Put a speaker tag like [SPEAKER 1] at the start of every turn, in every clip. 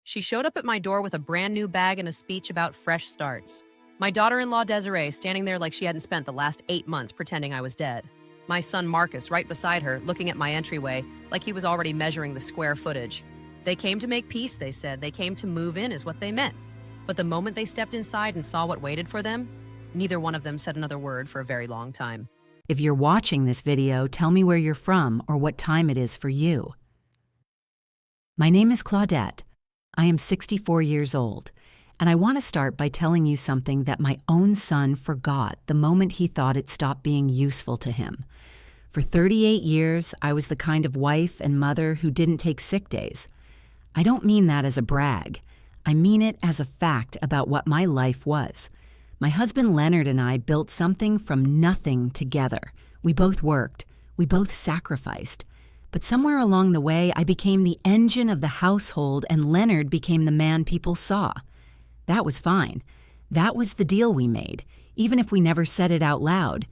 [SPEAKER 1] She showed up at my door with a brand new bag and a speech about fresh starts. My daughter-in-law Desiree standing there like she hadn't spent the last 8 months pretending I was dead. My son Marcus right beside her, looking at my entryway like he was already measuring the square footage. They came to make peace, they said. They came to move in is what they meant. But the moment they stepped inside and saw what waited for them, neither one of them said another word for a very long time.
[SPEAKER 2] If you're watching this video, tell me where you're from or what time it is for you. My name is Claudette. I am 64 years old, and I want to start by telling you something that my own son forgot the moment he thought it stopped being useful to him. For 38 years, I was the kind of wife and mother who didn't take sick days. I don't mean that as a brag. I mean it as a fact about what my life was. My husband Leonard and I built something from nothing together. We both worked. We both sacrificed. But somewhere along the way, I became the engine of the household and Leonard became the man people saw. That was fine. That was the deal we made, even if we never said it out loud.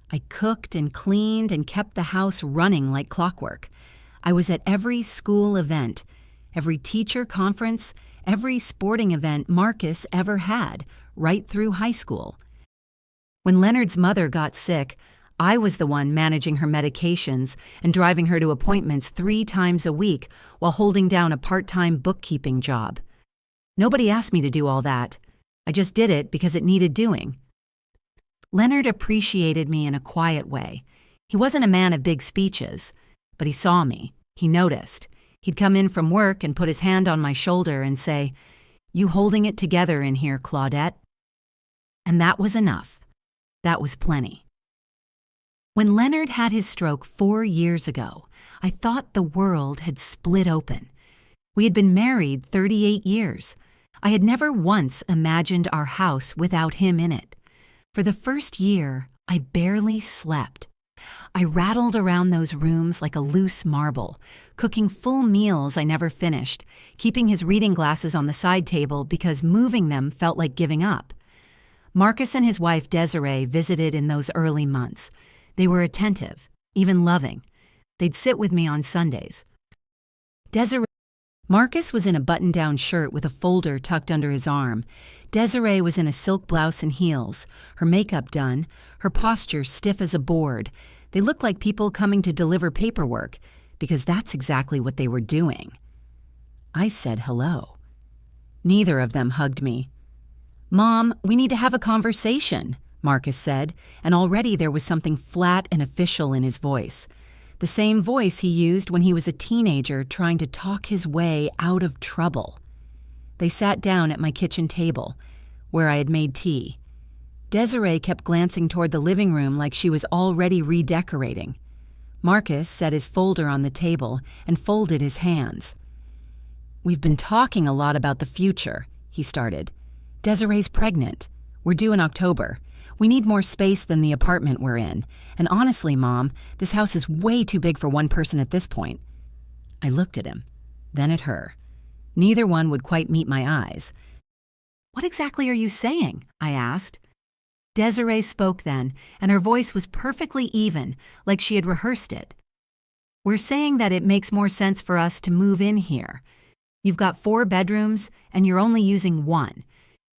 [SPEAKER 2] I cooked and cleaned and kept the house running like clockwork. I was at every school event, every teacher conference, every sporting event Marcus ever had, right through high school. When Leonard's mother got sick, I was the one managing her medications and driving her to appointments 3 times a week while holding down a part-time bookkeeping job. Nobody asked me to do all that. I just did it because it needed doing. Leonard appreciated me in a quiet way. He wasn't a man of big speeches, but he saw me. He noticed. He'd come in from work and put his hand on my shoulder and say, "You holding it together in here, Claudette?" And that was enough. That was plenty. When Leonard had his stroke 4 years ago, I thought the world had split open. We had been married 38 years. I had never once imagined our house without him in it. For the first year, I barely slept. I rattled around those rooms like a loose marble, cooking full meals I never finished, keeping his reading glasses on the side table because moving them felt like giving up. Marcus and his wife Desiree visited in those early months. They were attentive, even loving. They'd sit with me on Sundays. Marcus was in a button-down shirt with a folder tucked under his arm. Desiree was in a silk blouse and heels, her makeup done, her posture stiff as a board. They looked like people coming to deliver paperwork, because that's exactly what they were doing. I said hello. Neither of them hugged me. "Mom, we need to have a conversation," Marcus said, and already there was something flat and official in his voice. The same voice he used when he was a teenager trying to talk his way out of trouble. They sat down at my kitchen table, where I had made tea. Desiree kept glancing toward the living room like she was already redecorating. Marcus set his folder on the table and folded his hands. "We've been talking a lot about the future," he started. "Desiree's pregnant. We're due in October. We need more space than the apartment we're in. And honestly, Mom, this house is way too big for one person at this point." I looked at him, then at her. Neither one would quite meet my eyes. "What exactly are you saying?" I asked. Desiree spoke then, and her voice was perfectly even, like she had rehearsed it. "We're saying that it makes more sense for us to move in here. You've got 4 bedrooms, and you're only using 1.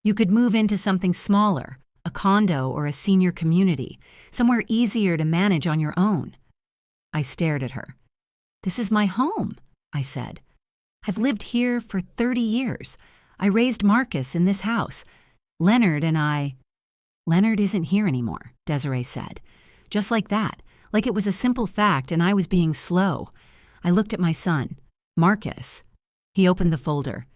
[SPEAKER 2] You could move into something smaller, a condo or a senior community, somewhere easier to manage on your own." I stared at her. "This is my home," I said. "I've lived here for 30 years. I raised Marcus in this house. Leonard and I—" "Leonard isn't here anymore," Desiree said. Just like that, like it was a simple fact and I was being slow. I looked at my son, Marcus. He opened the folder.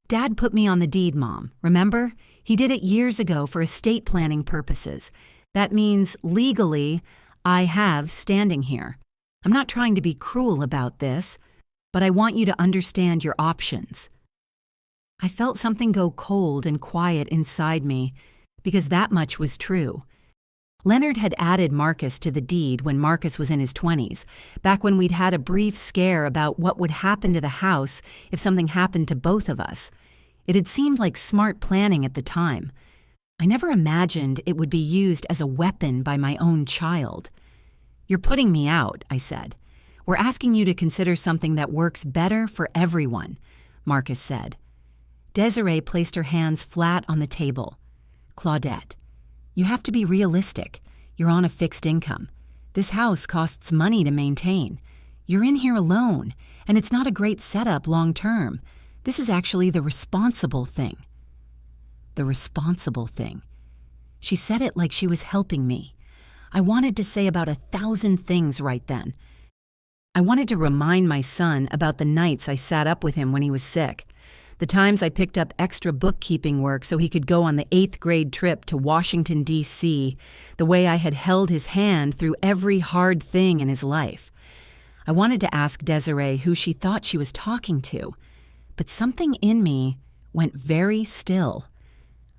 [SPEAKER 2] "Dad put me on the deed, Mom. Remember? He did it years ago for estate planning purposes. That means, legally, I have standing here. I'm not trying to be cruel about this, but I want you to understand your options." I felt something go cold and quiet inside me, because that much was true. Leonard had added Marcus to the deed when Marcus was in his 20s, back when we'd had a brief scare about what would happen to the house if something happened to both of us. It had seemed like smart planning at the time. I never imagined it would be used as a weapon by my own child. "You're putting me out," I said. "We're asking you to consider something that works better for everyone," Marcus said. Desiree placed her hands flat on the table. "Claudette, you have to be realistic. You're on a fixed income. This house costs money to maintain. You're in here alone, and it's not a great setup long term. This is actually the responsible thing." The responsible thing. She said it like she was helping me. I wanted to say about 1,000 things right then. I wanted to remind my son about the nights I sat up with him when he was sick, the times I picked up extra bookkeeping work so he could go on the 8th grade trip to Washington, D.C., the way I had held his hand through every hard thing in his life. I wanted to ask Desiree who she thought she was talking to, but something in me went very still.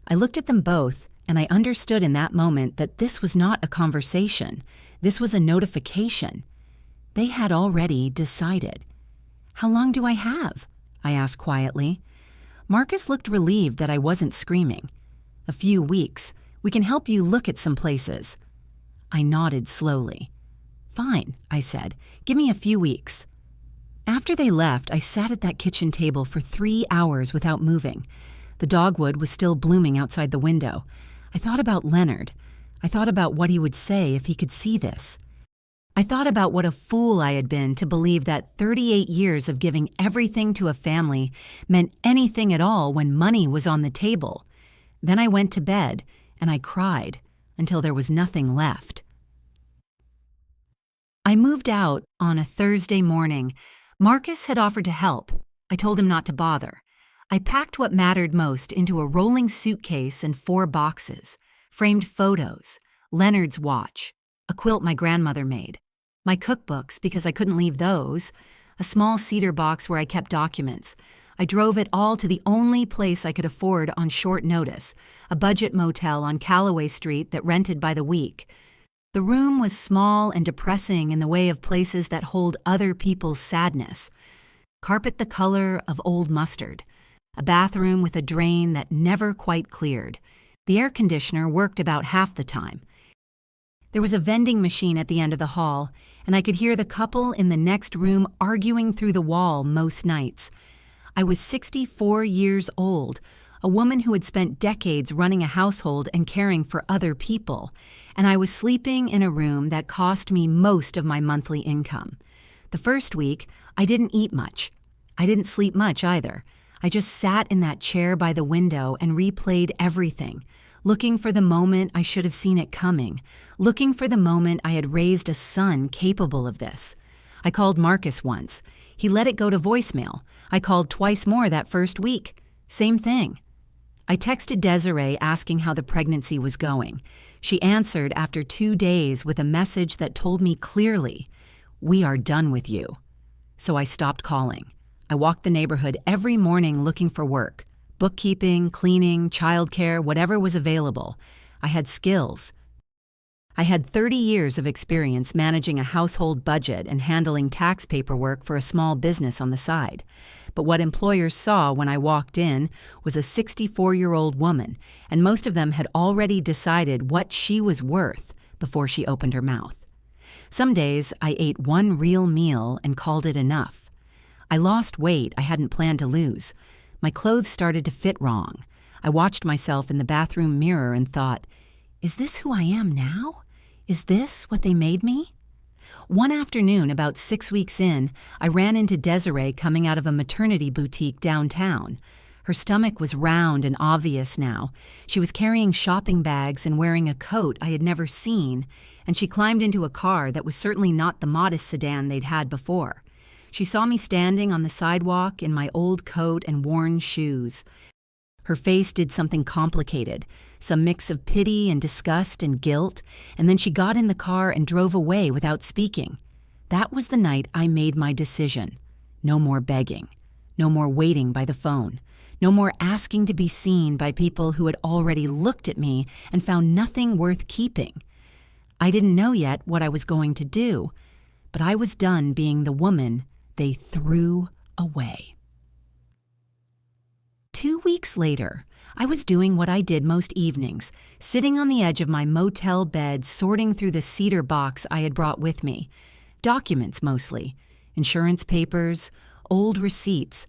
[SPEAKER 2] I looked at them both, and I understood in that moment that this was not a conversation. This was a notification. They had already decided. "How long do I have?" I asked quietly. Marcus looked relieved that I wasn't screaming. "A few weeks. We can help you look at some places." I nodded slowly. "Fine," I said. "Give me a few weeks." After they left, I sat at that kitchen table for 3 hours without moving. The dogwood was still blooming outside the window. I thought about Leonard. I thought about what he would say if he could see this. I thought about what a fool I had been to believe that 38 years of giving everything to a family meant anything at all when money was on the table. Then I went to bed, and I cried until there was nothing left. I moved out on a Thursday morning. Marcus had offered to help. I told him not to bother. I packed what mattered most into a rolling suitcase and 4 boxes: framed photos, Leonard's watch, a quilt my grandmother made, my cookbooks because I couldn't leave those, a small cedar box where I kept documents. I drove it all to the only place I could afford on short notice, a budget motel on Callaway Street that rented by the week. The room was small and depressing in the way of places that hold other people's sadness. Carpet the color of old mustard. A bathroom with a drain that never quite cleared. The air conditioner worked about half the time. There was a vending machine at the end of the hall, and I could hear the couple in the next room arguing through the wall most nights. I was 64 years old, a woman who had spent decades running a household and caring for other people, and I was sleeping in a room that cost me most of my monthly income. The first week, I didn't eat much. I didn't sleep much either. I just sat in that chair by the window and replayed everything, looking for the moment I should have seen it coming, looking for the moment I had raised a son capable of this. I called Marcus once. He let it go to voicemail. I called twice more that first week. Same thing. I texted Desiree asking how the pregnancy was going. She answered after 2 days with a message that told me clearly, "We are done with you." So I stopped calling. I walked the neighborhood every morning looking for work. Bookkeeping, cleaning, childcare, whatever was available. I had skills. I had 30 years of experience managing a household budget and handling tax paperwork for a small business on the side. But what employers saw when I walked in was a 64-year-old woman, and most of them had already decided what she was worth before she opened her mouth. Some days I ate one real meal and called it enough. I lost weight I hadn't planned to lose. My clothes started to fit wrong. I watched myself in the bathroom mirror and thought, is this who I am now? Is this what they made me? One afternoon, about 6 weeks in, I ran into Desiree coming out of a maternity boutique downtown. Her stomach was round and obvious now. She was carrying shopping bags and wearing a coat I had never seen, and she climbed into a car that was certainly not the modest sedan they'd had before. She saw me standing on the sidewalk in my old coat and worn shoes. Her face did something complicated, some mix of pity and disgust and guilt, and then she got in the car and drove away without speaking. That was the night I made my decision. No more begging. No more waiting by the phone. No more asking to be seen by people who had already looked at me and found nothing worth keeping. I didn't know yet what I was going to do, but I was done being the woman they threw away. 2 weeks later, I was doing what I did most evenings, sitting on the edge of my motel bed, sorting through the cedar box I had brought with me. Documents mostly, insurance papers, old receipts.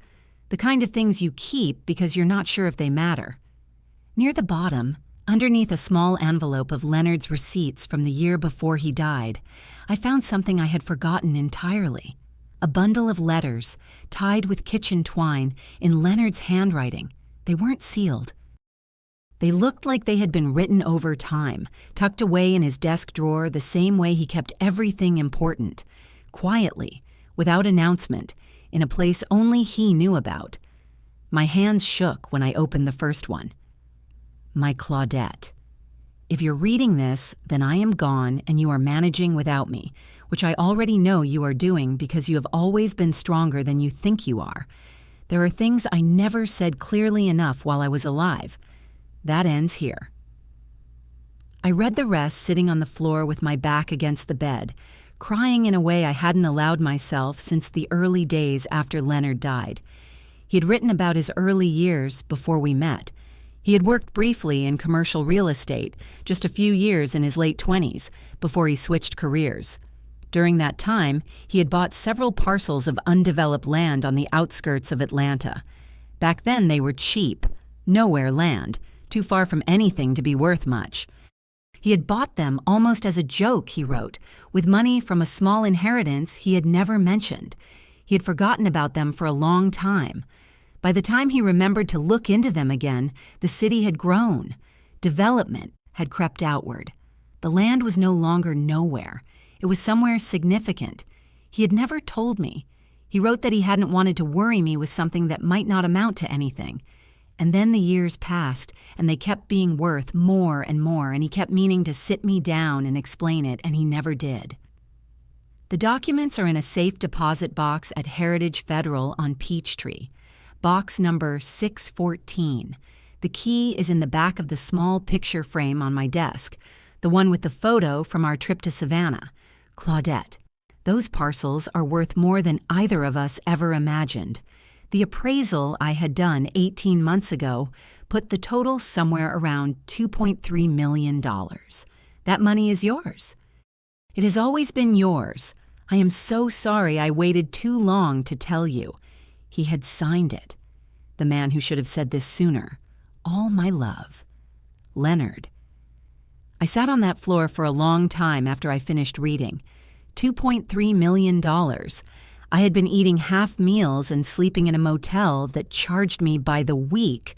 [SPEAKER 2] The kind of things you keep because you're not sure if they matter. Near the bottom, underneath a small envelope of Leonard's receipts from the year before he died, I found something I had forgotten entirely. A bundle of letters, tied with kitchen twine, in Leonard's handwriting. They weren't sealed. They looked like they had been written over time, tucked away in his desk drawer the same way he kept everything important, quietly, without announcement, in a place only he knew about. My hands shook when I opened the first one. My Claudette. If you're reading this, then I am gone and you are managing without me, which I already know you are doing because you have always been stronger than you think you are. There are things I never said clearly enough while I was alive. That ends here. I read the rest sitting on the floor with my back against the bed, crying in a way I hadn't allowed myself since the early days after Leonard died. He had written about his early years before we met. He had worked briefly in commercial real estate, just a few years in his late 20s, before he switched careers. During that time, he had bought several parcels of undeveloped land on the outskirts of Atlanta. Back then they were cheap, nowhere land, too far from anything to be worth much. He had bought them almost as a joke, he wrote, with money from a small inheritance he had never mentioned. He had forgotten about them for a long time. By the time he remembered to look into them again, the city had grown. Development had crept outward. The land was no longer nowhere. It was somewhere significant. He had never told me. He wrote that he hadn't wanted to worry me with something that might not amount to anything. And then the years passed, and they kept being worth more and more, and he kept meaning to sit me down and explain it, and he never did. The documents are in a safe deposit box at Heritage Federal on Peachtree, box number 614. The key is in the back of the small picture frame on my desk, the one with the photo from our trip to Savannah. Claudette, those parcels are worth more than either of us ever imagined. The appraisal I had done 18 months ago put the total somewhere around $2.3 million. That money is yours. It has always been yours. I am so sorry I waited too long to tell you. He had signed it. The man who should have said this sooner. All my love. Leonard. I sat on that floor for a long time after I finished reading. $2.3 million. I had been eating half meals and sleeping in a motel that charged me by the week,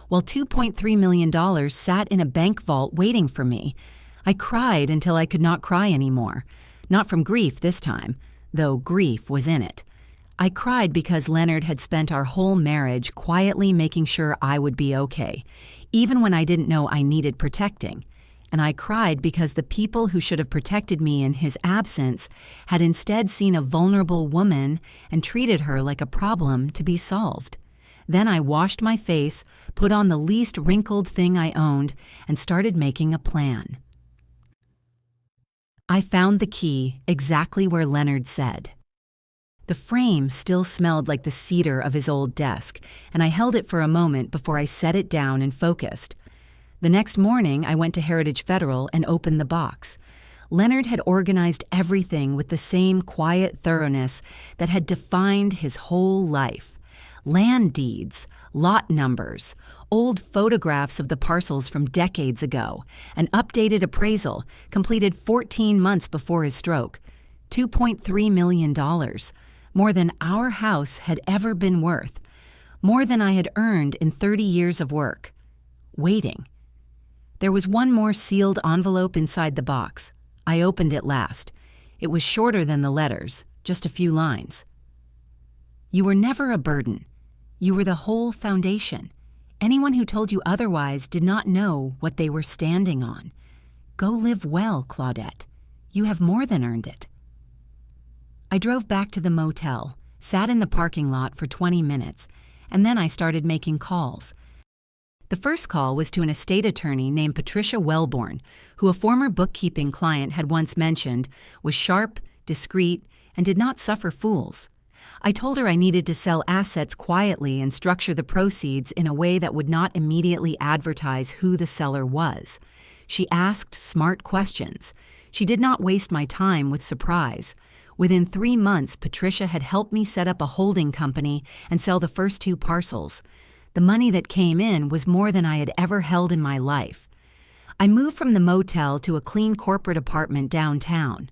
[SPEAKER 2] while $2.3 million sat in a bank vault waiting for me. I cried until I could not cry anymore. Not from grief this time, though grief was in it. I cried because Leonard had spent our whole marriage quietly making sure I would be okay, even when I didn't know I needed protecting. And I cried because the people who should have protected me in his absence had instead seen a vulnerable woman and treated her like a problem to be solved. Then I washed my face, put on the least wrinkled thing I owned, and started making a plan. I found the key exactly where Leonard said. The frame still smelled like the cedar of his old desk, and I held it for a moment before I set it down and focused. The next morning, I went to Heritage Federal and opened the box. Leonard had organized everything with the same quiet thoroughness that had defined his whole life. Land deeds, lot numbers, old photographs of the parcels from decades ago, an updated appraisal completed 14 months before his stroke, $2.3 million, more than our house had ever been worth, more than I had earned in 30 years of work. Waiting. There was one more sealed envelope inside the box. I opened it last. It was shorter than the letters, just a few lines. You were never a burden. You were the whole foundation. Anyone who told you otherwise did not know what they were standing on. Go live well, Claudette. You have more than earned it. I drove back to the motel, sat in the parking lot for 20 minutes, and then I started making calls. The first call was to an estate attorney named Patricia Wellborn, who a former bookkeeping client had once mentioned was sharp, discreet, and did not suffer fools. I told her I needed to sell assets quietly and structure the proceeds in a way that would not immediately advertise who the seller was. She asked smart questions. She did not waste my time with surprise. Within 3 months, Patricia had helped me set up a holding company and sell the first 2 parcels. The money that came in was more than I had ever held in my life. I moved from the motel to a clean corporate apartment downtown.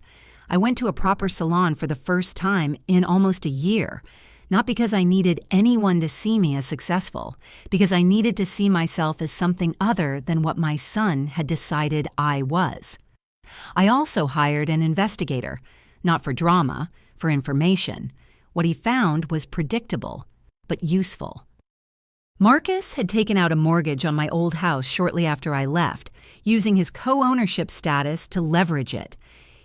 [SPEAKER 2] I went to a proper salon for the first time in almost a year, not because I needed anyone to see me as successful, because I needed to see myself as something other than what my son had decided I was. I also hired an investigator, not for drama, for information. What he found was predictable, but useful. Marcus had taken out a mortgage on my old house shortly after I left, using his co-ownership status to leverage it.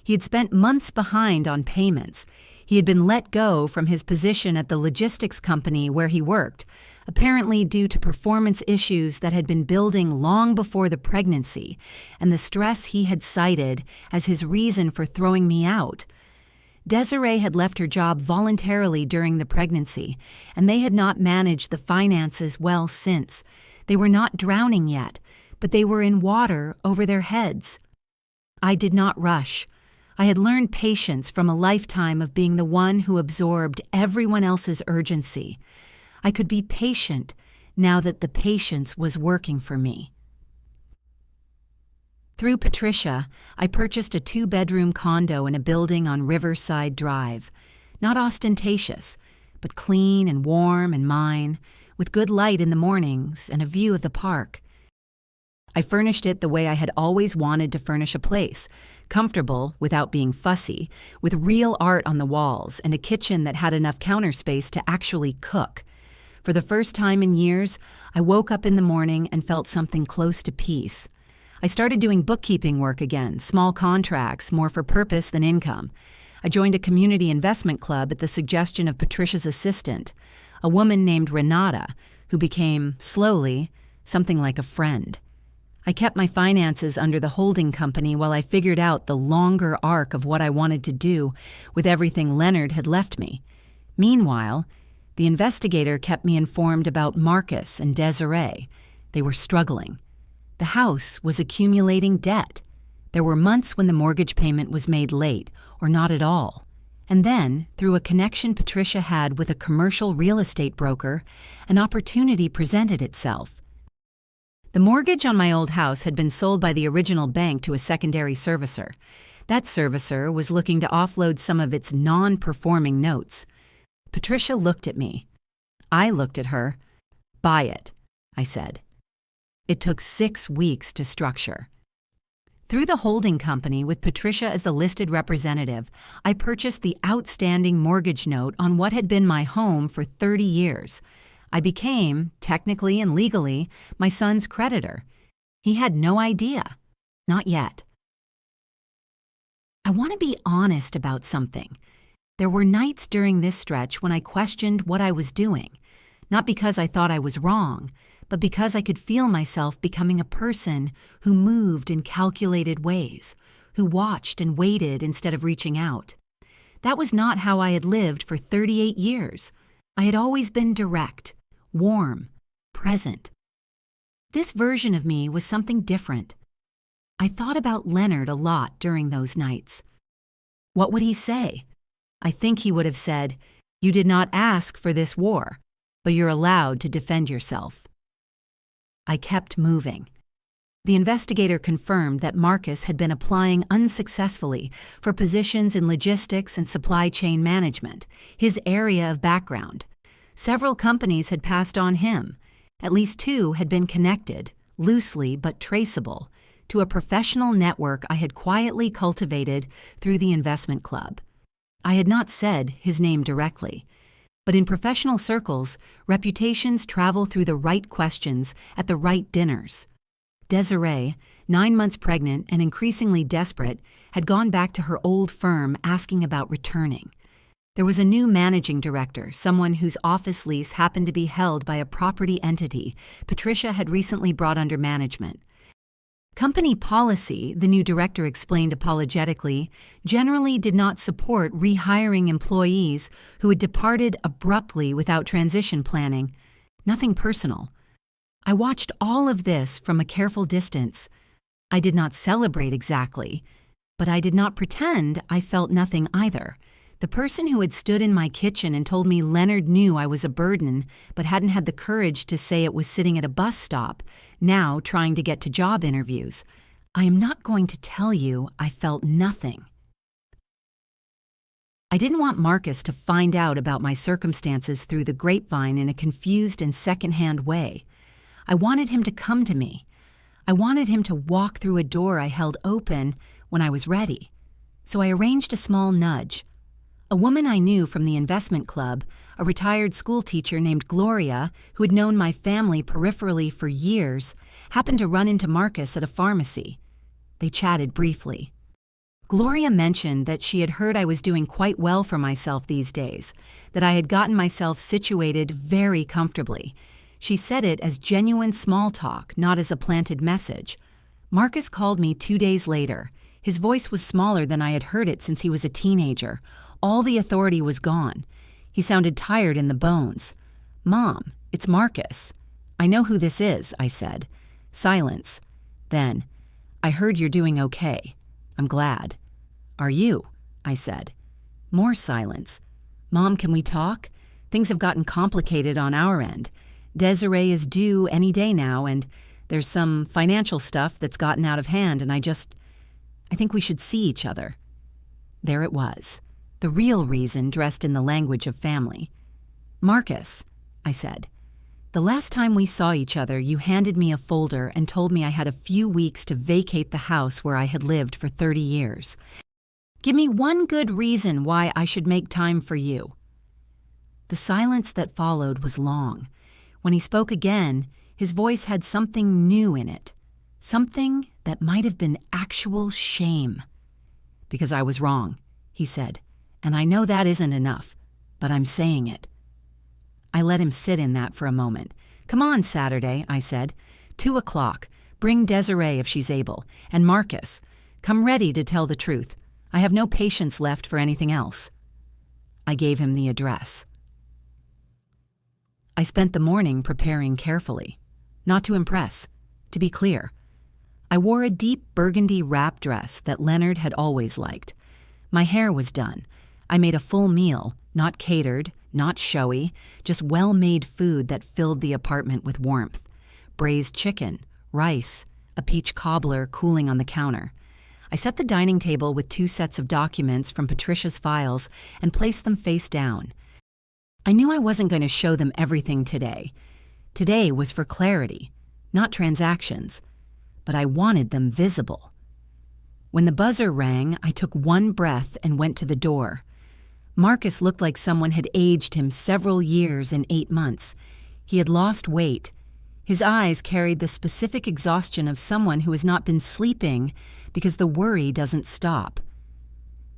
[SPEAKER 2] He had spent months behind on payments. He had been let go from his position at the logistics company where he worked, apparently due to performance issues that had been building long before the pregnancy and the stress he had cited as his reason for throwing me out. Desiree had left her job voluntarily during the pregnancy, and they had not managed the finances well since. They were not drowning yet, but they were in water over their heads. I did not rush. I had learned patience from a lifetime of being the one who absorbed everyone else's urgency. I could be patient now that the patience was working for me. Through Patricia, I purchased a 2-bedroom condo in a building on Riverside Drive. Not ostentatious, but clean and warm and mine, with good light in the mornings and a view of the park. I furnished it the way I had always wanted to furnish a place, comfortable without being fussy, with real art on the walls and a kitchen that had enough counter space to actually cook. For the first time in years, I woke up in the morning and felt something close to peace. I started doing bookkeeping work again, small contracts, more for purpose than income. I joined a community investment club at the suggestion of Patricia's assistant, a woman named Renata, who became, slowly, something like a friend. I kept my finances under the holding company while I figured out the longer arc of what I wanted to do with everything Leonard had left me. Meanwhile, the investigator kept me informed about Marcus and Desiree. They were struggling. The house was accumulating debt. There were months when the mortgage payment was made late, or not at all. And then, through a connection Patricia had with a commercial real estate broker, an opportunity presented itself. The mortgage on my old house had been sold by the original bank to a secondary servicer. That servicer was looking to offload some of its non-performing notes. Patricia looked at me. I looked at her. "Buy it," I said. It took 6 weeks to structure. Through the holding company, with Patricia as the listed representative, I purchased the outstanding mortgage note on what had been my home for 30 years. I became, technically and legally, my son's creditor. He had no idea. Not yet. I want to be honest about something. There were nights during this stretch when I questioned what I was doing, not because I thought I was wrong, but because I could feel myself becoming a person who moved in calculated ways, who watched and waited instead of reaching out. That was not how I had lived for 38 years. I had always been direct, warm, present. This version of me was something different. I thought about Leonard a lot during those nights. What would he say? I think he would have said, "You did not ask for this war, but you're allowed to defend yourself." I kept moving. The investigator confirmed that Marcus had been applying unsuccessfully for positions in logistics and supply chain management, his area of background. Several companies had passed on him. At least 2 had been connected, loosely but traceable, to a professional network I had quietly cultivated through the investment club. I had not said his name directly, but in professional circles, reputations travel through the right questions at the right dinners. Desiree, 9 months pregnant and increasingly desperate, had gone back to her old firm asking about returning. There was a new managing director, someone whose office lease happened to be held by a property entity Patricia had recently brought under management. Company policy, the new director explained apologetically, generally did not support rehiring employees who had departed abruptly without transition planning. Nothing personal. I watched all of this from a careful distance. I did not celebrate exactly, but I did not pretend I felt nothing either. The person who had stood in my kitchen and told me Leonard knew I was a burden but hadn't had the courage to say it was sitting at a bus stop, now trying to get to job interviews. I am not going to tell you I felt nothing. I didn't want Marcus to find out about my circumstances through the grapevine in a confused and secondhand way. I wanted him to come to me. I wanted him to walk through a door I held open when I was ready. So I arranged a small nudge. A woman I knew from the investment club, a retired school teacher named Gloria, who had known my family peripherally for years, happened to run into Marcus at a pharmacy. They chatted briefly. Gloria mentioned that she had heard I was doing quite well for myself these days, that I had gotten myself situated very comfortably. She said it as genuine small talk, not as a planted message. Marcus called me 2 days later. His voice was smaller than I had heard it since he was a teenager. All the authority was gone. He sounded tired in the bones. "Mom, it's Marcus." "I know who this is," I said. Silence. Then, "I heard you're doing okay. I'm glad." "Are you?" I said. More silence. "Mom, can we talk? Things have gotten complicated on our end. Desiree is due any day now, and there's some financial stuff that's gotten out of hand, and I think we should see each other." There it was. The real reason dressed in the language of family. "Marcus," I said, "the last time we saw each other, you handed me a folder and told me I had a few weeks to vacate the house where I had lived for 30 years. Give me one good reason why I should make time for you." The silence that followed was long. When he spoke again, his voice had something new in it, something that might have been actual shame. "Because I was wrong," he said. "And I know that isn't enough, but I'm saying it." I let him sit in that for a moment. "Come on Saturday," I said. 2 o'clock. Bring Desiree if she's able. And Marcus. Come ready to tell the truth. I have no patience left for anything else." I gave him the address. I spent the morning preparing carefully. Not to impress. To be clear. I wore a deep burgundy wrap dress that Leonard had always liked. My hair was done. I made a full meal, not catered, not showy, just well-made food that filled the apartment with warmth. Braised chicken, rice, a peach cobbler cooling on the counter. I set the dining table with 2 sets of documents from Patricia's files and placed them face down. I knew I wasn't going to show them everything today. Today was for clarity, not transactions. But I wanted them visible. When the buzzer rang, I took one breath and went to the door. Marcus looked like someone had aged him several years in 8 months. He had lost weight. His eyes carried the specific exhaustion of someone who has not been sleeping because the worry doesn't stop.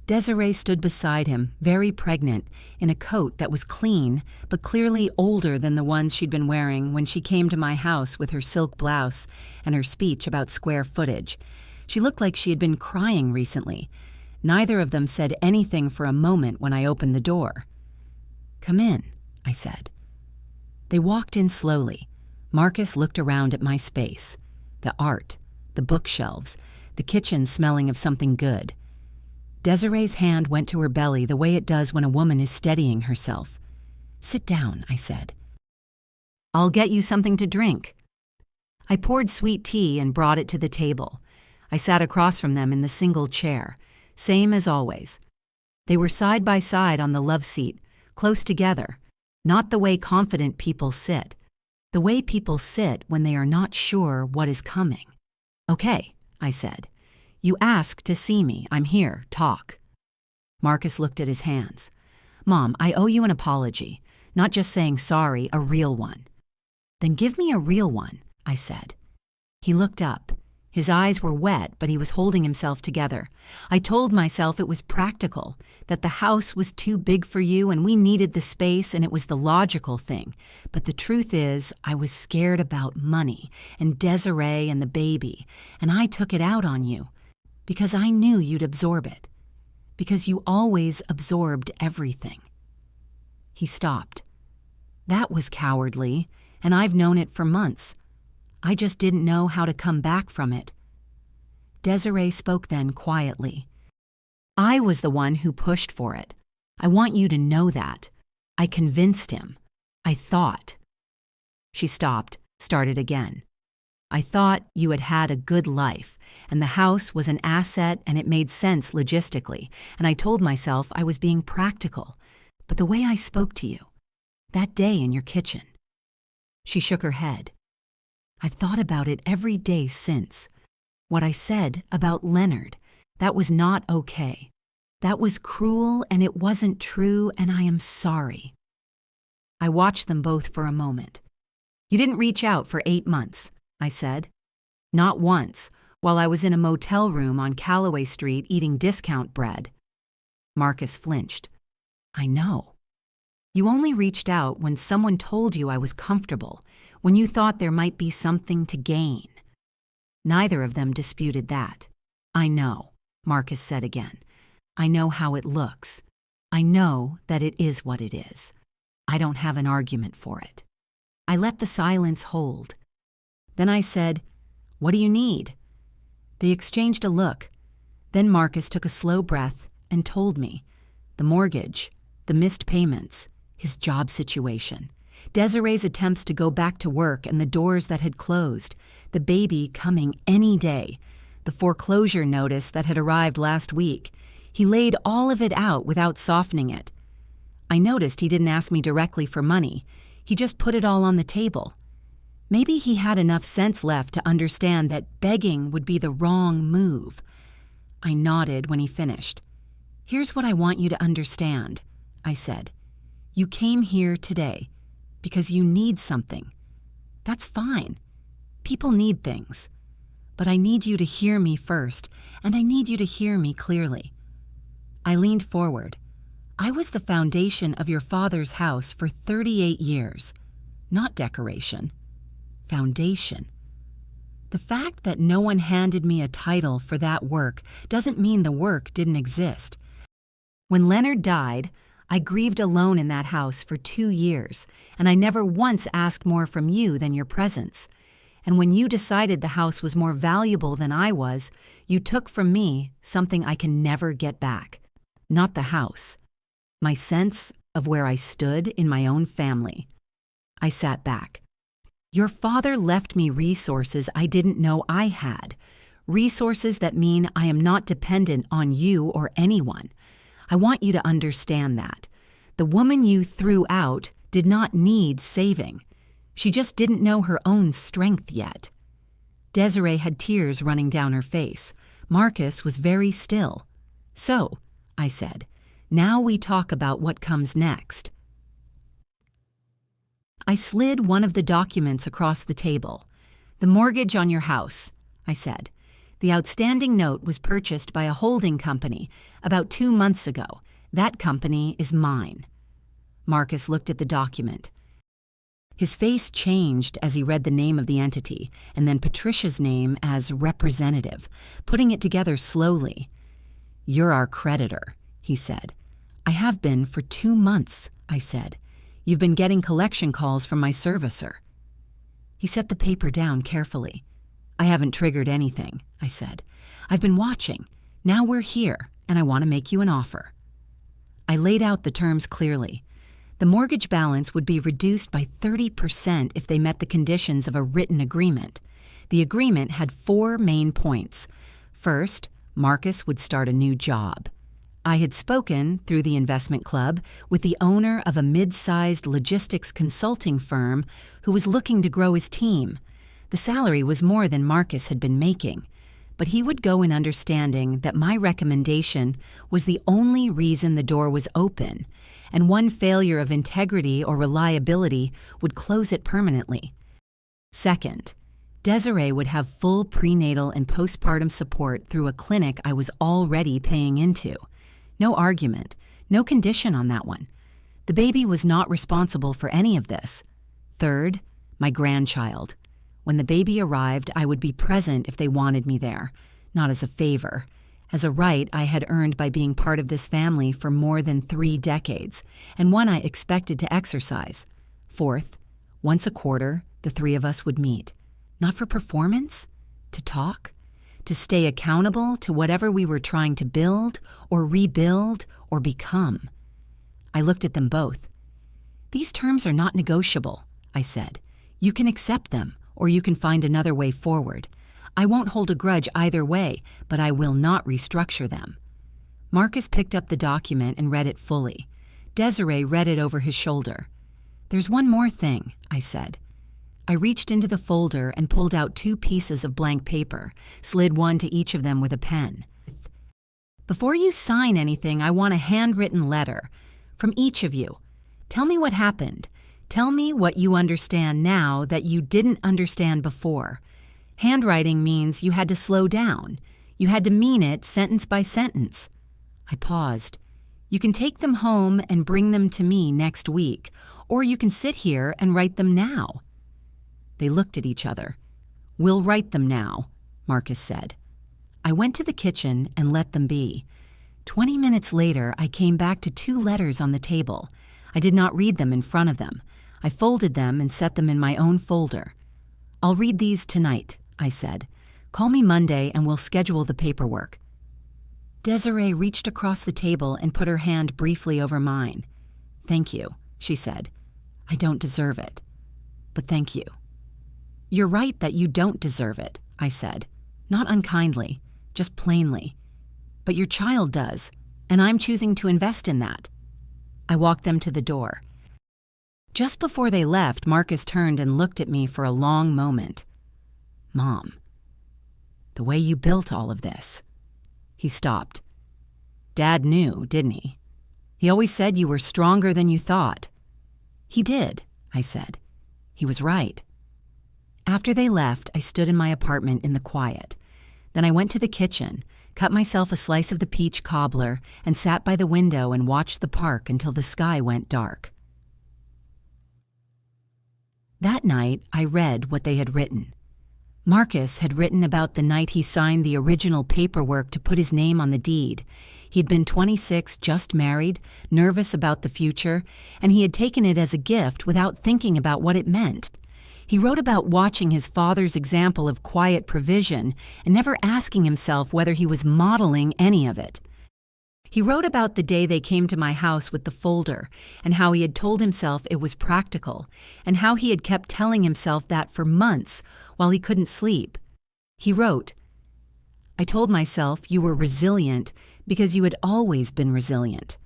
[SPEAKER 2] Desiree stood beside him, very pregnant, in a coat that was clean, but clearly older than the ones she'd been wearing when she came to my house with her silk blouse and her speech about square footage. She looked like she had been crying recently. Neither of them said anything for a moment when I opened the door. "Come in," I said. They walked in slowly. Marcus looked around at my space. The art, the bookshelves, the kitchen smelling of something good. Desiree's hand went to her belly the way it does when a woman is steadying herself. "Sit down," I said. "I'll get you something to drink." I poured sweet tea and brought it to the table. I sat across from them in the single chair, same as always. They were side by side on the love seat, close together, not the way confident people sit, the way people sit when they are not sure what is coming. "Okay," I said. "You asked to see me. I'm here. Talk." Marcus looked at his hands. "Mom, I owe you an apology. Not just saying sorry, a real one." "Then give me a real one," I said. He looked up. His eyes were wet, but he was holding himself together. "I told myself it was practical, that the house was too big for you and we needed the space and it was the logical thing. But the truth is, I was scared about money and Desiree and the baby, and I took it out on you. Because I knew you'd absorb it. Because you always absorbed everything." He stopped. "That was cowardly, and I've known it for months. I just didn't know how to come back from it." Desiree spoke then quietly. "I was the one who pushed for it. I want you to know that. I convinced him. I thought. She stopped, started again. I thought you had had a good life, and the house was an asset and it made sense logistically, and I told myself I was being practical. But the way I spoke to you, that day in your kitchen. She shook her head. I've thought about it every day since. What I said about Leonard, that was not okay. That was cruel and it wasn't true, and I am sorry. I watched them both for a moment. You didn't reach out for 8 months, I said. Not once, while I was in a motel room on Calloway Street eating discount bread. Marcus flinched. I know. You only reached out when someone told you I was comfortable, when you thought there might be something to gain. Neither of them disputed that. I know, Marcus said again. I know how it looks. I know that it is what it is. I don't have an argument for it. I let the silence hold. Then I said, What do you need? They exchanged a look. Then Marcus took a slow breath and told me. The mortgage, the missed payments, his job situation, Desiree's attempts to go back to work and the doors that had closed, the baby coming any day, the foreclosure notice that had arrived last week. He laid all of it out without softening it. I noticed he didn't ask me directly for money. He just put it all on the table. Maybe he had enough sense left to understand that begging would be the wrong move. I nodded when he finished. Here's what I want you to understand, I said. You came here today because you need something. That's fine. People need things. But I need you to hear me first, and I need you to hear me clearly. I leaned forward. I was the foundation of your father's house for 38 years. Not decoration. Foundation. The fact that no one handed me a title for that work doesn't mean the work didn't exist. When Leonard died, I grieved alone in that house for 2 years, and I never once asked more from you than your presence. And when you decided the house was more valuable than I was, you took from me something I can never get back. Not the house. My sense of where I stood in my own family. I sat back. Your father left me resources I didn't know I had. Resources that mean I am not dependent on you or anyone. I want you to understand that. The woman you threw out did not need saving. She just didn't know her own strength yet. Desiree had tears running down her face. Marcus was very still. So, I said, now we talk about what comes next. I slid one of the documents across the table. The mortgage on your house, I said. The outstanding note was purchased by a holding company about 2 months ago. That company is mine. Marcus looked at the document. His face changed as he read the name of the entity and then Patricia's name as representative, putting it together slowly. You're our creditor, he said. I have been for 2 months, I said. You've been getting collection calls from my servicer. He set the paper down carefully. I haven't triggered anything, I said. I've been watching. Now we're here, and I want to make you an offer. I laid out the terms clearly. The mortgage balance would be reduced by 30% if they met the conditions of a written agreement. The agreement had 4 main points. First, Marcus would start a new job. I had spoken, through the investment club, with the owner of a mid-sized logistics consulting firm who was looking to grow his team. The salary was more than Marcus had been making, but he would go in understanding that my recommendation was the only reason the door was open, and one failure of integrity or reliability would close it permanently. Second, Desiree would have full prenatal and postpartum support through a clinic I was already paying into. No argument, no condition on that one. The baby was not responsible for any of this. Third, my grandchild. When the baby arrived, I would be present if they wanted me there, not as a favor, as a right I had earned by being part of this family for more than 3 decades, and one I expected to exercise. Fourth, once a quarter, the 3 of us would meet. Not for performance, to talk, to stay accountable to whatever we were trying to build or rebuild or become. I looked at them both. "These terms are not negotiable," I said. "You can accept them, or you can find another way forward. I won't hold a grudge either way, but I will not restructure them." Marcus picked up the document and read it fully. Desiree read it over his shoulder. "There's one more thing," I said. I reached into the folder and pulled out 2 pieces of blank paper, slid one to each of them with a pen. "Before you sign anything, I want a handwritten letter from each of you. Tell me what happened. Tell me what you understand now that you didn't understand before. Handwriting means you had to slow down. You had to mean it sentence by sentence." I paused. "You can take them home and bring them to me next week, or you can sit here and write them now." They looked at each other. "We'll write them now," Marcus said. I went to the kitchen and let them be. 20 minutes later, I came back to 2 letters on the table. I did not read them in front of them. I folded them and set them in my own folder. "I'll read these tonight," I said. "Call me Monday and we'll schedule the paperwork." Desiree reached across the table and put her hand briefly over mine. "Thank you," she said. "I don't deserve it, but thank you." "You're right that you don't deserve it," I said. Not unkindly, just plainly. "But your child does, and I'm choosing to invest in that." I walked them to the door. Just before they left, Marcus turned and looked at me for a long moment. "Mom, the way you built all of this." He stopped. "Dad knew, didn't he? He always said you were stronger than you thought." "He did," I said. "He was right." After they left, I stood in my apartment in the quiet. Then I went to the kitchen, cut myself a slice of the peach cobbler, and sat by the window and watched the park until the sky went dark. That night, I read what they had written. Marcus had written about the night he signed the original paperwork to put his name on the deed. He'd been 26, just married, nervous about the future, and he had taken it as a gift without thinking about what it meant. He wrote about watching his father's example of quiet provision and never asking himself whether he was modeling any of it. He wrote about the day they came to my house with the folder and how he had told himself it was practical and how he had kept telling himself that for months while he couldn't sleep. He wrote, "I told myself you were resilient because you had always been resilient.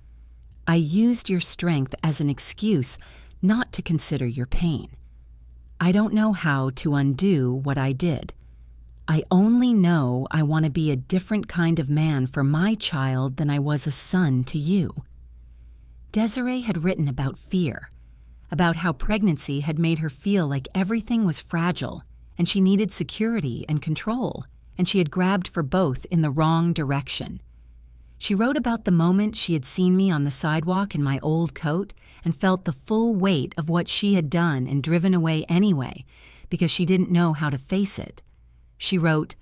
[SPEAKER 2] I used your strength as an excuse not to consider your pain. I don't know how to undo what I did. I only know I want to be a different kind of man for my child than I was a son to you." Desiree had written about fear, about how pregnancy had made her feel like everything was fragile and she needed security and control, and she had grabbed for both in the wrong direction. She wrote about the moment she had seen me on the sidewalk in my old coat and felt the full weight of what she had done and driven away anyway because she didn't know how to face it. She wrote,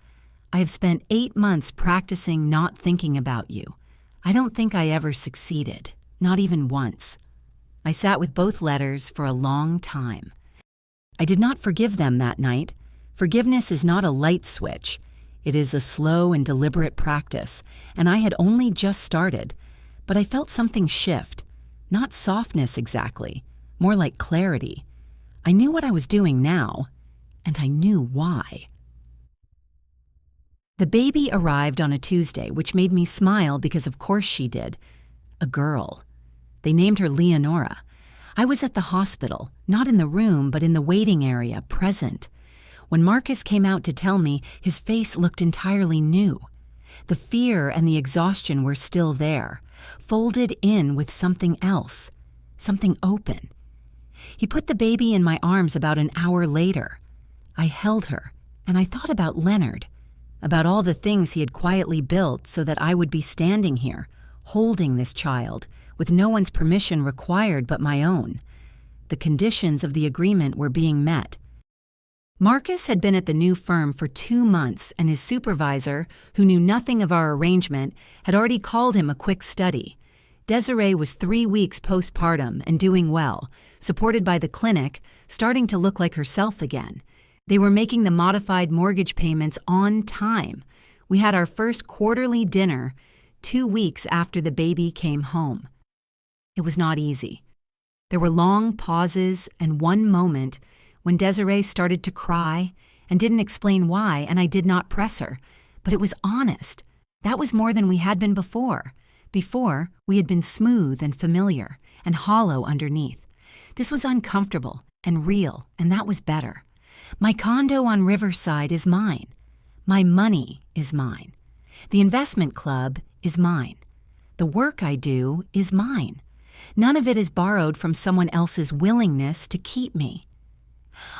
[SPEAKER 2] "I have spent 8 months practicing not thinking about you. I don't think I ever succeeded, not even once." I sat with both letters for a long time. I did not forgive them that night. Forgiveness is not a light switch. It is a slow and deliberate practice, and I had only just started, but I felt something shift. Not softness exactly, more like clarity. I knew what I was doing now, and I knew why. The baby arrived on a Tuesday, which made me smile because of course she did. A girl. They named her Leonora. I was at the hospital, not in the room, but in the waiting area, present. When Marcus came out to tell me, his face looked entirely new. The fear and the exhaustion were still there, folded in with something else, something open. He put the baby in my arms about an hour later. I held her, and I thought about Leonard, about all the things he had quietly built so that I would be standing here, holding this child, with no one's permission required but my own. The conditions of the agreement were being met. Marcus had been at the new firm for 2 months, and his supervisor, who knew nothing of our arrangement, had already called him a quick study. Desiree was 3 weeks postpartum and doing well, supported by the clinic, starting to look like herself again. They were making the modified mortgage payments on time. We had our first quarterly dinner 2 weeks after the baby came home. It was not easy. There were long pauses and one moment when Desiree started to cry and didn't explain why, and I did not press her. But it was honest. That was more than we had been before. Before, we had been smooth and familiar and hollow underneath. This was uncomfortable and real, and that was better. My condo on Riverside is mine. My money is mine. The investment club is mine. The work I do is mine. None of it is borrowed from someone else's willingness to keep me.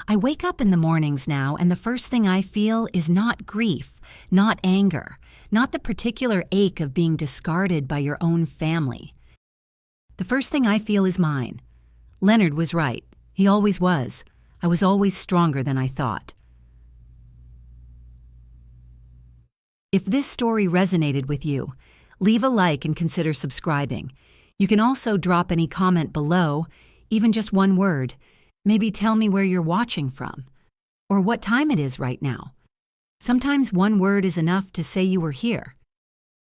[SPEAKER 2] I wake up in the mornings now, and the first thing I feel is not grief, not anger, not the particular ache of being discarded by your own family. The first thing I feel is mine. Leonard was right. He always was. I was always stronger than I thought. If this story resonated with you, leave a like and consider subscribing. You can also drop any comment below, even just one word. Maybe tell me where you're watching from, or what time it is right now. Sometimes one word is enough to say you were here.